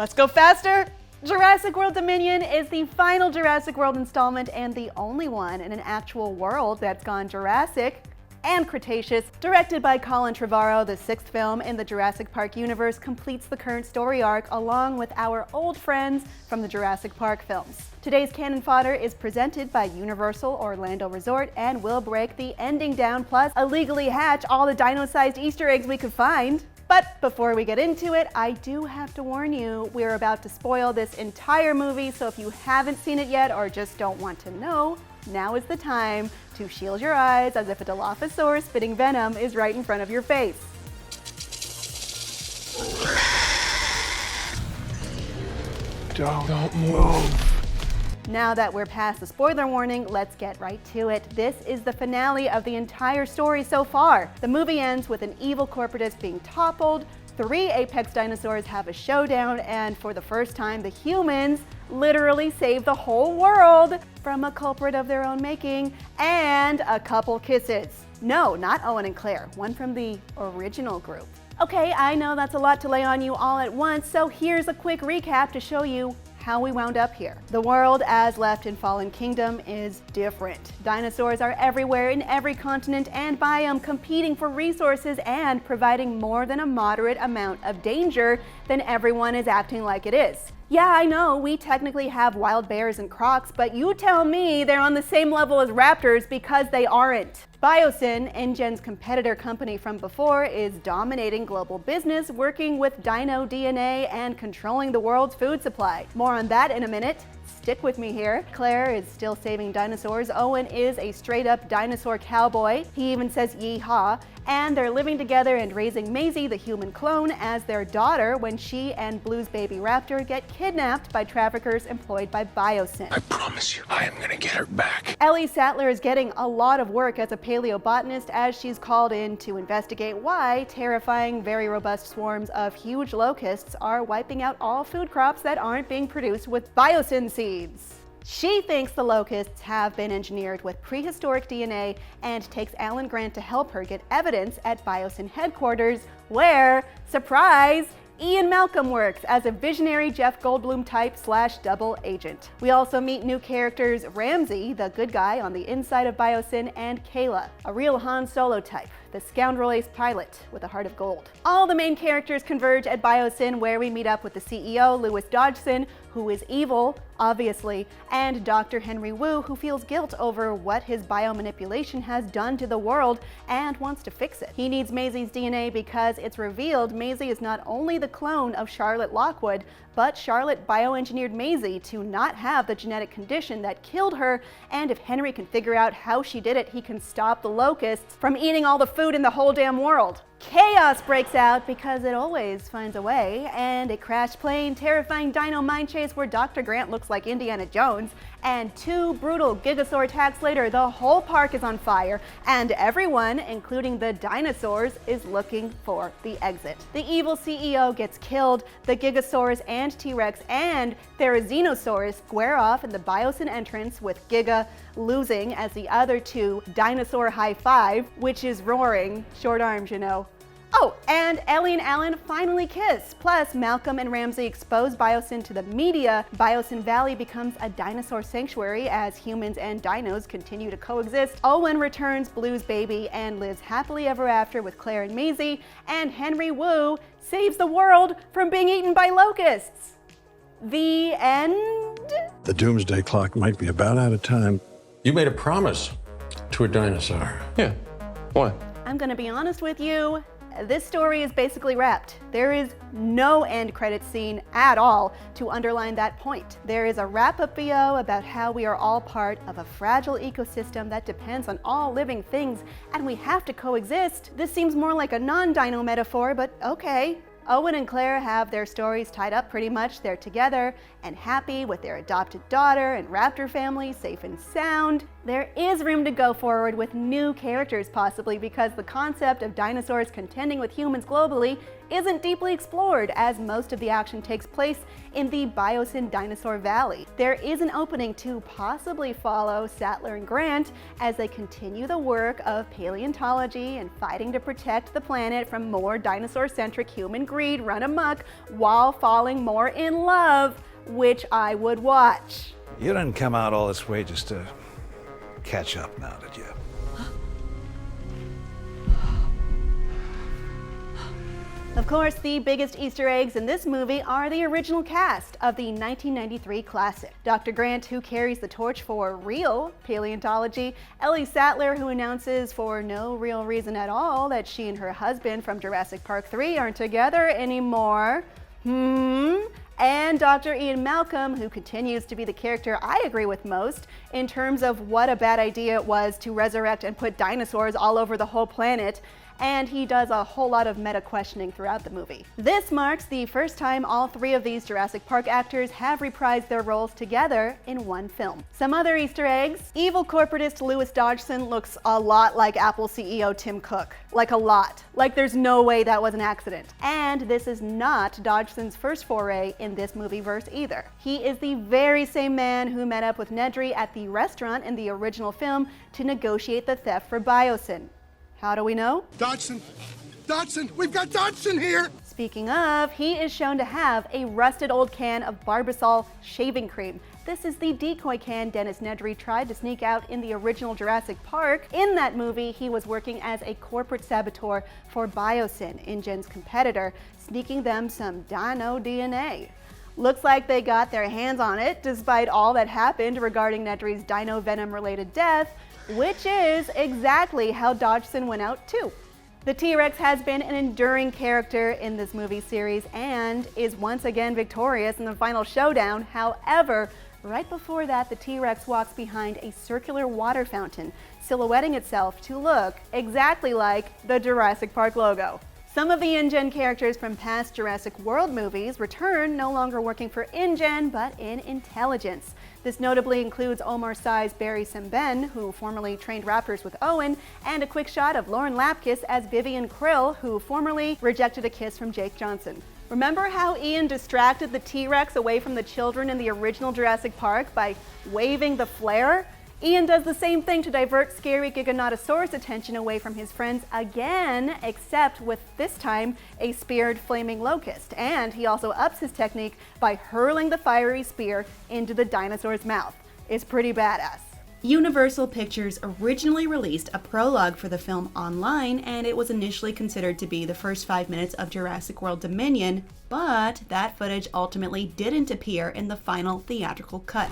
Let's go faster! Jurassic World Dominion is the final Jurassic World installment and the only one in an actual world that's gone Jurassic and Cretaceous. Directed by Colin Trevorrow, the sixth film in the Jurassic Park universe completes the current story arc along with our old friends from the Jurassic Park films. Today's Canon Fodder is presented by Universal Orlando Resort and will break the ending down plus illegally hatch all the dino-sized Easter eggs we could find. But before we get into it, I do have to warn you, we're about to spoil this entire movie, so if you haven't seen it yet or just don't want to know, now is the time to shield your eyes as if a Dilophosaurus spitting venom is right in front of your face. Don't move. Now that we're past the spoiler warning, let's get right to it. This is the finale of the entire story so far. The movie ends with an evil corporatist being toppled, 3 apex dinosaurs have a showdown, and for the first time, the humans literally save the whole world from a culprit of their own making, and a couple kisses. No, not Owen and Claire, one from the original group. Okay, I know that's a lot to lay on you all at once, so here's a quick recap to show you how we wound up here. The world as left in Fallen Kingdom is different. Dinosaurs are everywhere in every continent and biome, competing for resources and providing more than a moderate amount of danger than everyone is acting like it is. Yeah, I know, we technically have wild bears and crocs, but you tell me they're on the same level as raptors because they aren't. Biosyn, InGen's competitor company from before, is dominating global business, working with dino DNA and controlling the world's food supply. More on that in a minute. Stick with me here. Claire is still saving dinosaurs. Owen is a straight-up dinosaur cowboy. He even says yeehaw. And they're living together and raising Maisie, the human clone, as their daughter when she and Blue's baby raptor get kidnapped by traffickers employed by Biosyn. I promise you, I am gonna get her back. Ellie Sattler is getting a lot of work as a paleobotanist as she's called in to investigate why terrifying, very robust swarms of huge locusts are wiping out all food crops that aren't being produced with Biosyn seeds. She thinks the locusts have been engineered with prehistoric DNA and takes Alan Grant to help her get evidence at Biosyn headquarters where, surprise, Ian Malcolm works as a visionary Jeff Goldblum type / double agent. We also meet new characters Ramsey, the good guy on the inside of Biosyn, and Kayla, a real Han Solo type, the scoundrel ace pilot with a heart of gold. All the main characters converge at Biosyn where we meet up with the CEO, Lewis Dodgson, who is evil, obviously, and Dr. Henry Wu, who feels guilt over what his biomanipulation has done to the world and wants to fix it. He needs Maisie's DNA because it's revealed Maisie is not only the clone of Charlotte Lockwood, but Charlotte bioengineered Maisie to not have the genetic condition that killed her, and if Henry can figure out how she did it, he can stop the locusts from eating all the food in the whole damn world. Chaos breaks out because it always finds a way, and a crashed plane, terrifying dino mine chase where Dr. Grant looks like Indiana Jones, and 2 brutal gigasaur attacks later, the whole park is on fire, and everyone, including the dinosaurs, is looking for the exit. The evil CEO gets killed, the gigasaurs and T-Rex and Therizinosaurus square off in the Biosyn entrance, with Giga losing as the other 2 dinosaur high five, which is roaring, short arms, you know. Oh, and Ellie and Alan finally kiss. Plus, Malcolm and Ramsey expose Biosyn to the media. Biosyn Valley becomes a dinosaur sanctuary as humans and dinos continue to coexist. Owen returns Blue's baby and lives happily ever after with Claire and Maisie. And Henry Wu saves the world from being eaten by locusts. The end? The doomsday clock might be about out of time. You made a promise to a dinosaur. Yeah, what? I'm gonna be honest with you. This story is basically wrapped. There is no end credits scene at all to underline that point. There is a wrap-up video about how we are all part of a fragile ecosystem that depends on all living things, and we have to coexist. This seems more like a non-dino metaphor, but okay. Owen and Claire have their stories tied up pretty much. They're together and happy with their adopted daughter and raptor family, safe and sound. There is room to go forward with new characters possibly because the concept of dinosaurs contending with humans globally isn't deeply explored, as most of the action takes place in the Biosyn Dinosaur Valley. There is an opening to possibly follow Sattler and Grant as they continue the work of paleontology and fighting to protect the planet from more dinosaur-centric human greed run amok while falling more in love, which I would watch. You didn't come out all this way just to catch up now, did you? Of course, the biggest Easter eggs in this movie are the original cast of the 1993 classic. Dr. Grant, who carries the torch for real paleontology, Ellie Sattler, who announces for no real reason at all that she and her husband from Jurassic Park 3 aren't together anymore, and Dr. Ian Malcolm, who continues to be the character I agree with most in terms of what a bad idea it was to resurrect and put dinosaurs all over the whole planet, and he does a whole lot of meta questioning throughout the movie. This marks the first time all three of these Jurassic Park actors have reprised their roles together in one film. Some other Easter eggs: evil corporatist Louis Dodgson looks a lot like Apple CEO Tim Cook. Like a lot. Like there's no way that was an accident. And this is not Dodgson's first foray in this movie-verse either. He is the very same man who met up with Nedry at the restaurant in the original film to negotiate the theft for Biosyn. How do we know? Dodgson! Dodgson! We've got Dodgson here! Speaking of, he is shown to have a rusted old can of Barbasol shaving cream. This is the decoy can Dennis Nedry tried to sneak out in the original Jurassic Park. In that movie, he was working as a corporate saboteur for Biosyn, InGen's competitor, sneaking them some dino DNA. Looks like they got their hands on it, despite all that happened regarding Nedry's dino venom-related death, which is exactly how Dodgson went out too. The T-Rex has been an enduring character in this movie series and is once again victorious in the final showdown. However, right before that, the T-Rex walks behind a circular water fountain, silhouetting itself to look exactly like the Jurassic Park logo. Some of the InGen characters from past Jurassic World movies return, no longer working for InGen, but in intelligence. This notably includes Omar Sy's Barry Semben, who formerly trained raptors with Owen, and a quick shot of Lauren Lapkus as Vivian Krill, who formerly rejected a kiss from Jake Johnson. Remember how Ian distracted the T-Rex away from the children in the original Jurassic Park by waving the flare? Ian does the same thing to divert scary Giganotosaurus attention away from his friends again, except with this time a speared flaming locust. And he also ups his technique by hurling the fiery spear into the dinosaur's mouth. It's pretty badass. Universal Pictures originally released a prologue for the film online, and it was initially considered to be the first 5 minutes of Jurassic World Dominion, but that footage ultimately didn't appear in the final theatrical cut.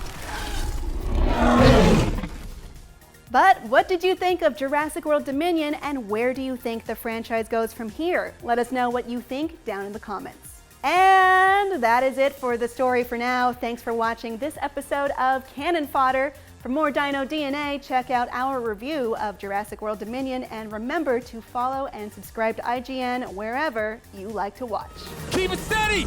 But what did you think of Jurassic World Dominion, and where do you think the franchise goes from here? Let us know what you think down in the comments. And that is it for the story for now. Thanks for watching this episode of Canon Fodder. For more Dino DNA, check out our review of Jurassic World Dominion, and remember to follow and subscribe to IGN wherever you like to watch. Keep it steady!